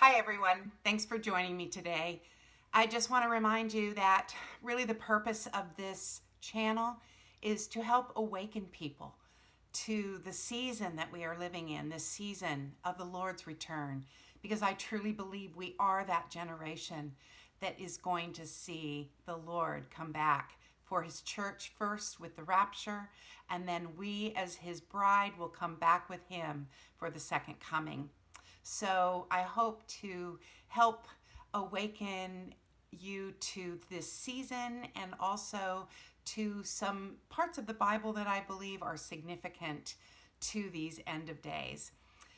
Hi, everyone. Thanks for joining me today. I just want to remind you that really the purpose of this channel is to help awaken people to the season that we are living in, this season of the Lord's return, because I truly believe we are that generation that is going to see the Lord come back for his church first with the rapture, and then we as his bride will come back with him for the second coming. So I hope to help awaken you to this season and also to some parts of the Bible that I believe are significant to these end of days.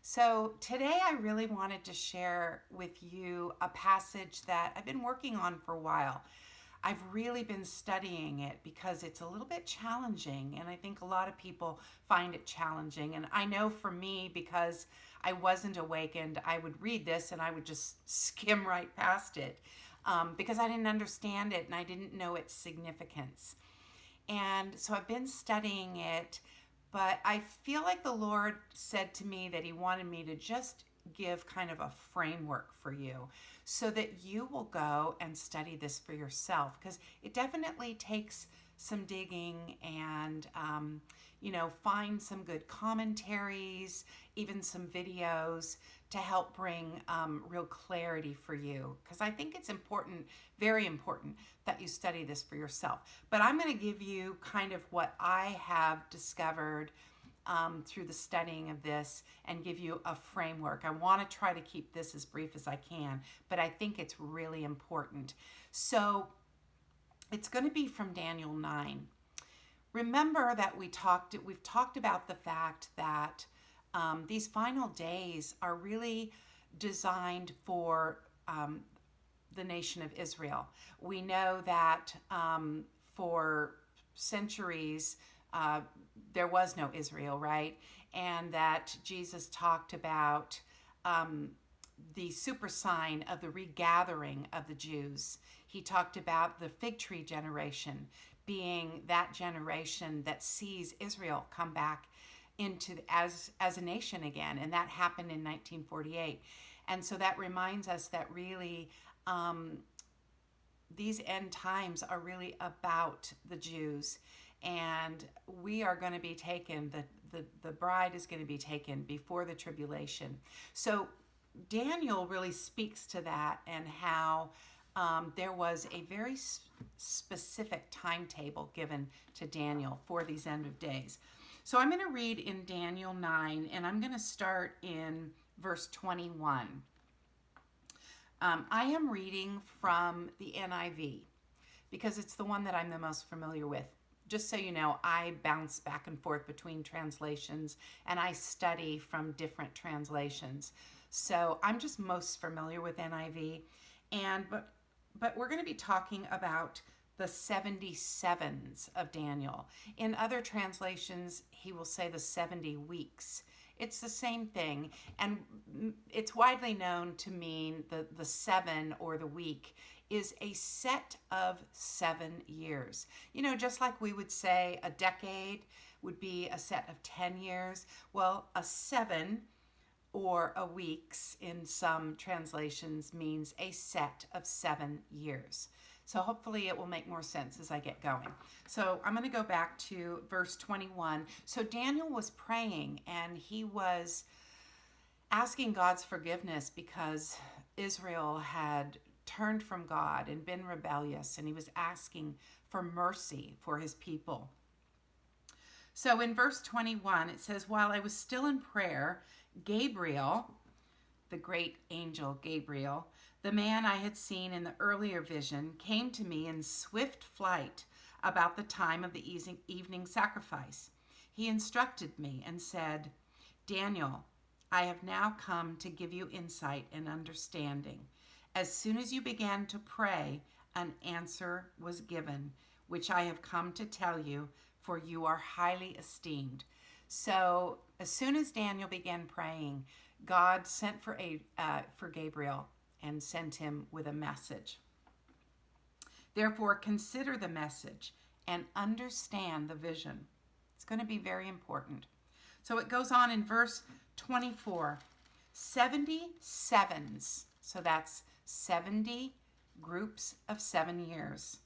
So today I really wanted to share with you a passage that I've been working on for a while. I've really been studying it because it's a little bit challenging, and I think a lot of people find it challenging. And I know for me, because I wasn't awakened, I would read this and I would just skim right past it because I didn't understand it and I didn't know its significance. And so I've been studying it, but I feel like the Lord said to me that He wanted me to just give kind of a framework for you so that you will go and study this for yourself, because it definitely takes some digging and find some good commentaries, even some videos to help bring real clarity for you, because I think it's important, very important, that you study this for yourself. But I'm going to give you kind of what I have discovered through the studying of this and give you a framework. I want to try to keep this as brief as I can, but I think it's really important. So it's going to be from Daniel 9. Remember that we've talked about the fact that these final days are really designed for the nation of Israel. We know that for centuries there was no Israel, right? And that Jesus talked about the super sign of the regathering of the Jews. He talked about the fig tree generation being that generation that sees Israel come back into as a nation again, and that happened in 1948. And so that reminds us that really these end times are really about the Jews, and we are going to be taken, the bride is going to be taken before the tribulation. So Daniel really speaks to that, and how there was a very specific timetable given to Daniel for these end of days. So I'm going to read in Daniel 9, and I'm going to start in verse 21. I am reading from the NIV because it's the one that I'm the most familiar with. Just so you know, I bounce back and forth between translations and I study from different translations. So I'm just most familiar with NIV. But we're going to be talking about the 77s of Daniel. In other translations, he will say the 70 weeks. It's the same thing, and it's widely known to mean the seven, or the week, is a set of 7 years. You know, just like we would say a decade would be a set of 10 years. Well, a seven, or a weeks in some translations, means a set of 7 years. So hopefully it will make more sense as I get going. So I'm going to go back to verse 21. So Daniel was praying and he was asking God's forgiveness because Israel had turned from God and been rebellious, and he was asking for mercy for his people. So in verse 21, it says, "While I was still in prayer, Gabriel," the great angel Gabriel, "the man I had seen in the earlier vision, came to me in swift flight about the time of the evening sacrifice. He instructed me and said, 'Daniel, I have now come to give you insight and understanding. As soon as you began to pray, an answer was given, which I have come to tell you, for you are highly esteemed.'" So as soon as Daniel began praying, God sent for Gabriel and sent him with a message. "Therefore, consider the message and understand the vision." It's going to be very important. So it goes on in verse 24. 70 sevens, so that's 70 groups of 7 years,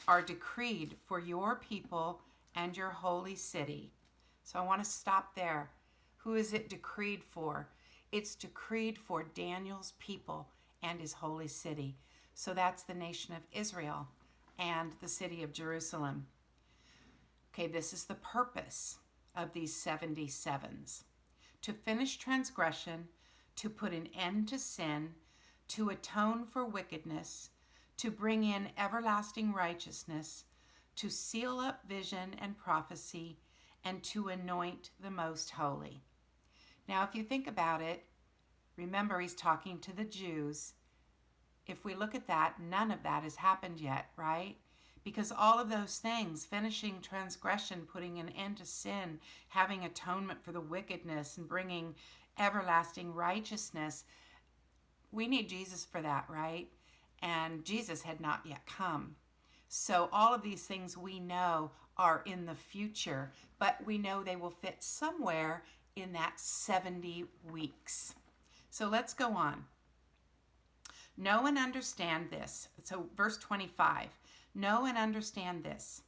are decreed for your people and your holy city. So I want to stop there. Who is it decreed for? It's decreed for Daniel's people and his holy city. So that's the nation of Israel and the city of Jerusalem. Okay, this is the purpose of these 70 sevens: to finish transgression, to put an end to sin, to atone for wickedness, to bring in everlasting righteousness, to seal up vision and prophecy, and to anoint the most holy. Now, if you think about it, remember he's talking to the Jews. If we look at that, none of that has happened yet, right? Because all of those things, finishing transgression, putting an end to sin, having atonement for the wickedness, and bringing everlasting righteousness, we need Jesus for that, right? And Jesus had not yet come. So all of these things we know are in the future, but we know they will fit somewhere in that 70 weeks. So let's go on. Know and understand this. So verse 25. Know and understand this.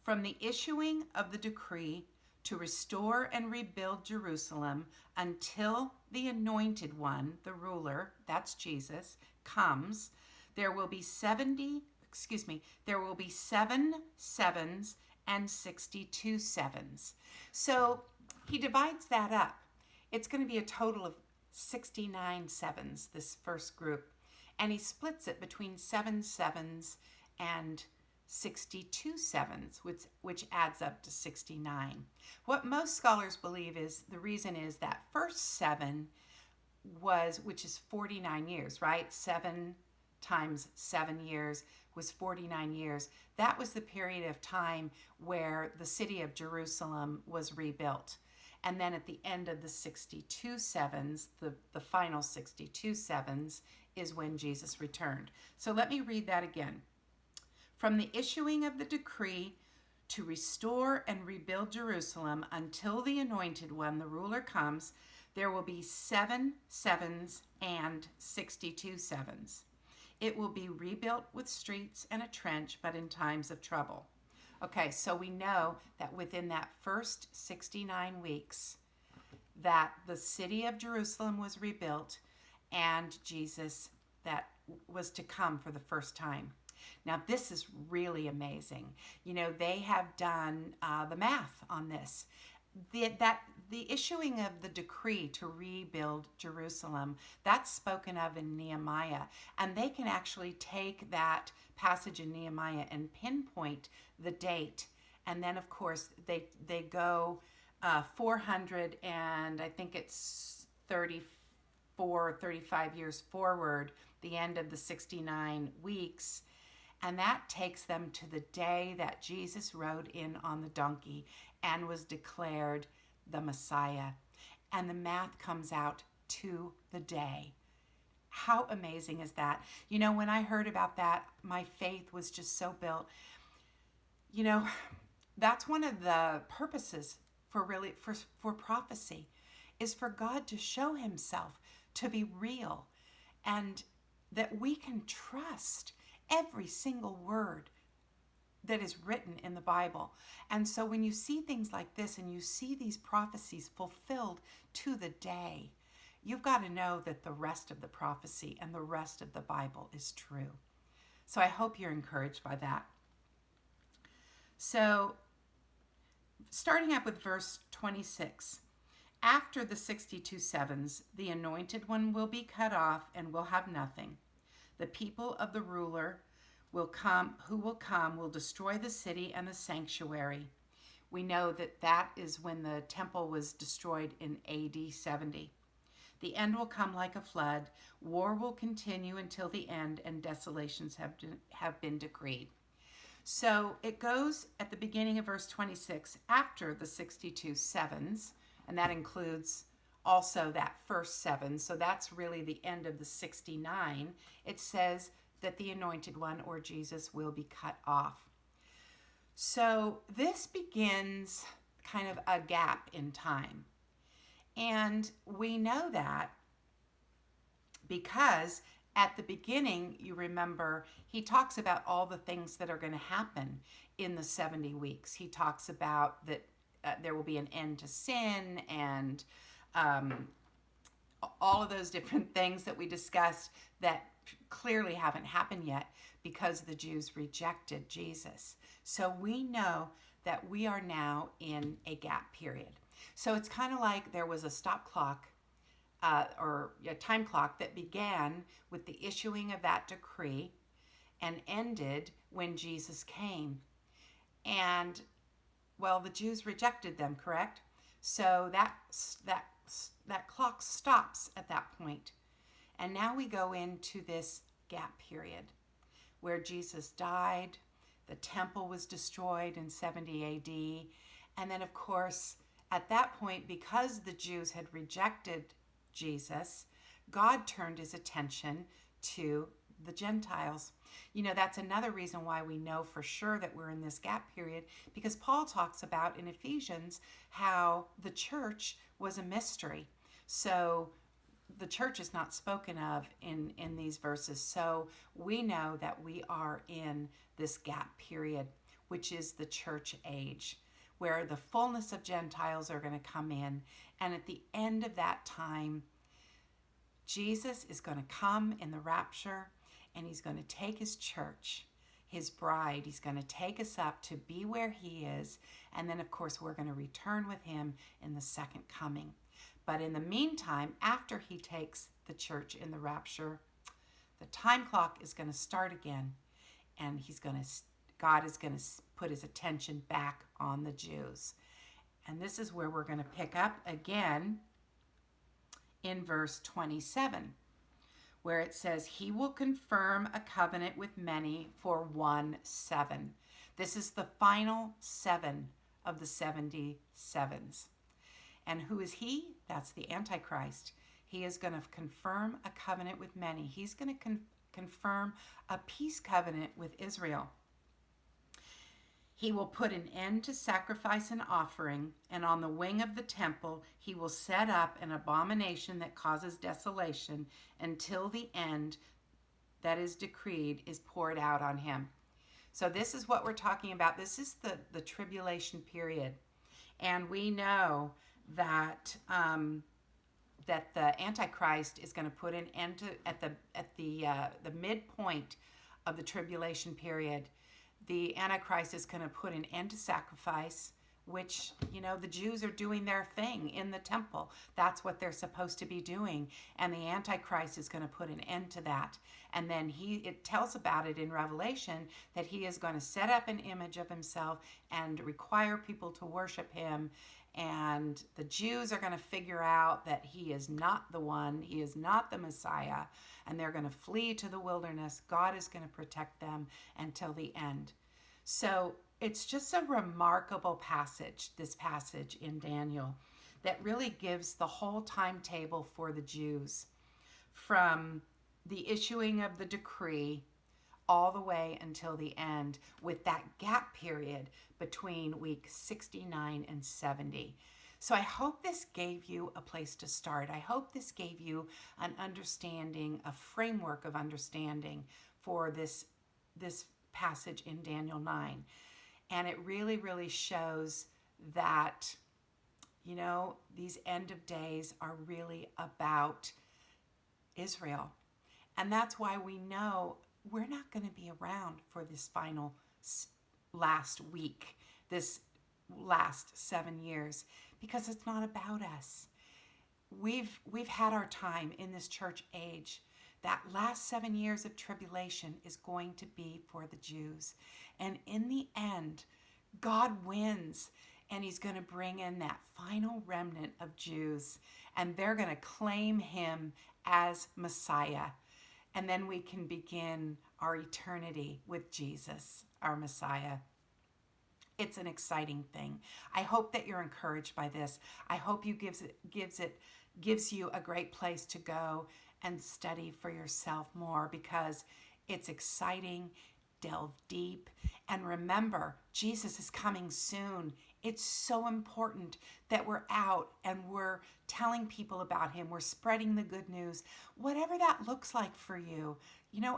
From the issuing of the decree to restore and rebuild Jerusalem until the anointed one, the ruler, that's Jesus, comes, there will be 7 sevens and 62 sevens. So he divides that up. It's going to be a total of 69 sevens, this first group. And he splits it between 7 sevens and 62 sevens, which adds up to 69. What most scholars believe is the reason is that first 7 which is 49 years, right? 7 times 7 years was 49 years. That was the period of time where the city of Jerusalem was rebuilt. And then at the end of the 62 sevens, the final 62 sevens, is when Jesus returned. So let me read that again. From the issuing of the decree to restore and rebuild Jerusalem until the anointed one, the ruler, comes, there will be 7 sevens and 62 sevens. It will be rebuilt with streets and a trench, but in times of trouble. Okay, so we know that within that first 69 weeks that the city of Jerusalem was rebuilt and Jesus that was to come for the first time. Now, this is really amazing. You know, they have done the math on this. The issuing of the decree to rebuild Jerusalem, that's spoken of in Nehemiah. And they can actually take that passage in Nehemiah and pinpoint the date. And then, of course, they go 400 and I think it's 34, 35 years forward, the end of the 69 weeks. And that takes them to the day that Jesus rode in on the donkey and was declared the Messiah. And the math comes out to the day. How amazing is that? You know, when I heard about that, my faith was just so built. You know, that's one of the purposes for prophecy, is for God to show himself to be real, and that we can trust every single word that is written in the Bible. And so when you see things like this and you see these prophecies fulfilled to the day, you've got to know that the rest of the prophecy and the rest of the Bible is true. So I hope you're encouraged by that. So starting up with verse 26, after the 62 sevens, the anointed one will be cut off and will have nothing. The people of the ruler will destroy the city and the sanctuary. We know that is when the temple was destroyed in AD 70. The end will come like a flood. War will continue until the end, and desolations have been decreed. So it goes at the beginning of verse 26, after the 62 sevens, and that includes also that first 7. So that's really the end of the 69. It says that the anointed one, or Jesus, will be cut off. So this begins kind of a gap in time. And we know that because at the beginning, you remember, he talks about all the things that are going to happen in the 70 weeks. He talks about that there will be an end to sin and um, all of those different things that we discussed that clearly haven't happened yet because the Jews rejected Jesus. So we know that we are now in a gap period. So it's kind of like there was a stop clock or a time clock that began with the issuing of that decree and ended when Jesus came. And well, the Jews rejected them, correct? So that clock stops at that point. And now we go into this gap period where Jesus died, the temple was destroyed in 70 AD, and then of course at that point, because the Jews had rejected Jesus, God turned his attention to the Gentiles. You know, that's another reason why we know for sure that we're in this gap period, because Paul talks about in Ephesians how the church was a mystery. So the church is not spoken of in these verses. So we know that we are in this gap period, which is the church age, where the fullness of Gentiles are going to come in. And at the end of that time, Jesus is going to come in the rapture, and he's going to take his church, his bride. He's going to take us up to be where he is. And then, of course, we're going to return with him in the second coming. But in the meantime, after he takes the church in the rapture, the time clock is going to start again, and God is going to put his attention back on the Jews. And this is where we're going to pick up again in verse 27, where it says, he will confirm a covenant with many for 1/7. This is the final 7 of the 77s. And who is he? That's the Antichrist. He is going to confirm a covenant with many. He's going to confirm a peace covenant with Israel. He will put an end to sacrifice and offering, and on the wing of the temple he will set up an abomination that causes desolation until the end that is decreed is poured out on him. So this is what we're talking about. This is the tribulation period. And we know that that the Antichrist is going to put an end to at the midpoint of the tribulation period. The Antichrist is going to put an end to sacrifice, which, you know, the Jews are doing their thing in the temple. That's what they're supposed to be doing. And the Antichrist is going to put an end to that. And then it tells about it in Revelation that he is going to set up an image of himself and require people to worship him. And the Jews are going to figure out that he is not the one, he is not the Messiah, and they're going to flee to the wilderness. God is going to protect them until the end. So it's just a remarkable passage, this passage in Daniel, that really gives the whole timetable for the Jews from the issuing of the decree all the way until the end, with that gap period between week 69 and 70. So I hope this gave you a place to start. I hope this gave you an understanding, a framework of understanding for this passage in Daniel 9. And it really, really shows that, you know, these end of days are really about Israel. And that's why we know we're not going to be around for this final last week, this last 7 years, because it's not about us. We've had our time in this church age. That last 7 years of tribulation is going to be for the Jews. And in the end, God wins, and he's going to bring in that final remnant of Jews, and they're going to claim him as Messiah. And then we can begin our eternity with Jesus, our Messiah. It's an exciting thing. I hope that you're encouraged by this. I hope you gives you a great place to go and study for yourself more, because it's exciting. Delve deep. And remember, Jesus is coming soon It's so important that we're out and we're telling people about him. We're spreading the good news. Whatever that looks like for you,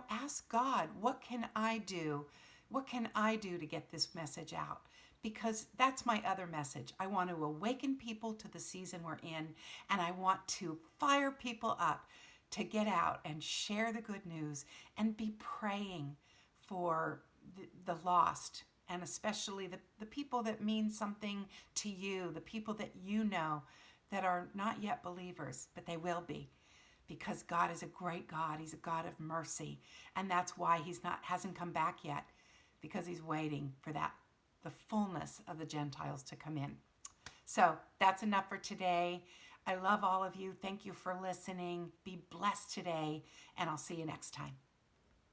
ask God, what can I do? What can I do to get this message out? Because that's my other message. I want to awaken people to the season we're in, and I want to fire people up to get out and share the good news and be praying for the lost, and especially the people that mean something to you, the people that you know that are not yet believers, but they will be, because God is a great God. He's a God of mercy, and that's why hasn't come back yet, because he's waiting for the fullness of the Gentiles to come in. So that's enough for today. I love all of you. Thank you for listening. Be blessed today, and I'll see you next time.